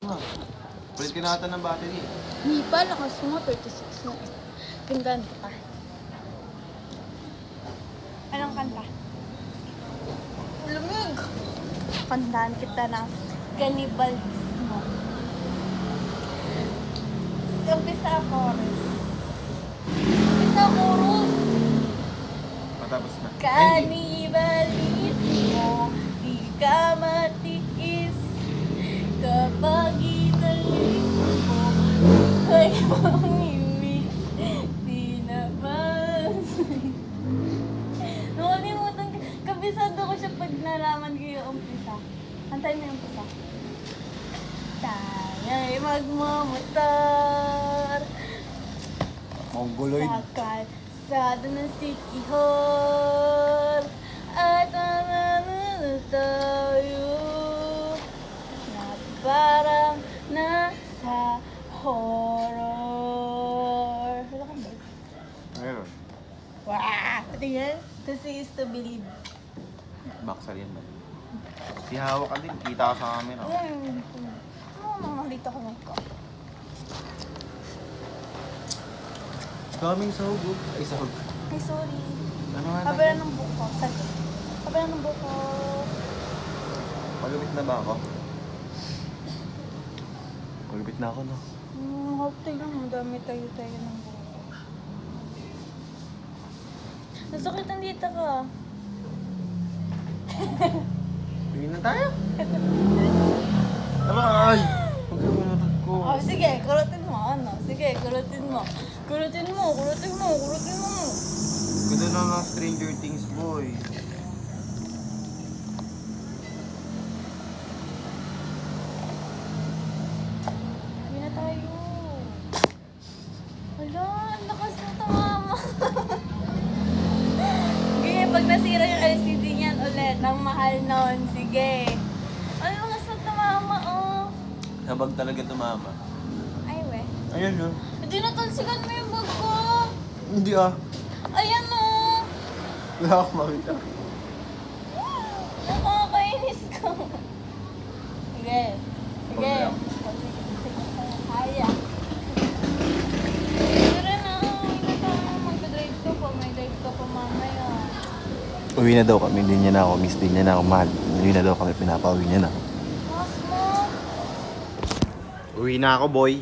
na. Palit ka na ata ng battery. Hindi pa, lakas mo nga, 36 na eh. Pindan kita. Anong kanta? Lumig! Kandahan kita ng Cannibalismo. Umpisa chorus. Umpisa chorus. Matapos na. Cannibalismo, di ka matiis kapag italis mo ay mamimik, di naman. Nakalimutan ko, kabisado ko siya pag nalaman ko yung umpisa. Antayin mo yung umpisa. Tayo'y magmamotor Mongoloid. sa kalsada ng Sikihor at mananalo tayo na parang nasa horror. Wala kang ba? Meron. Wah! Patingin. To see is to believe. Boxer yan ba? Si hawak ka din. Kita ka sa camera. Ano dito ko magka? Daming sahog. Oh. Ay, sahog. Ay, sorry. Ano nga Kabila ng buko. Saglit. Kabila ng buko. Malupit na ba ako? Malupit na ako, no? Hoptay lang. Madami tayo ng buko. Nasakitan dito ka. Tingin na tayo. Tama, ay! Huwag ka manutot ko. Oh, sige, kurutin mo. Ano? Sige, kurutin mo. Kurutin mo. Ganda na ng Stranger Things, boy. Hindi na tayo. Wala, ang lakas na tumama. Sige, pag nasira yung LCD niyan ulit, ang mahal nun. Sige. Ang lakas na tumama, oh. Habag talaga tumama. Ay, we. Ayan, no? Hindi natalsikan mo yung bag ko. Hindi, ah. Ayan, oh. Wala akong makita. Nakakainis ko. Sige. Sige. Problem. Kaya. Tara na. Hindi na tayo mag-drive ko pa. May drive ko pa mamaya. Uwi na daw kami. Hindi niya na ako. Miss din niya na ako. Mahal. Uwi na daw kami. Pinapauwi niya na ako. Mas mo. Uwi na ako, boy.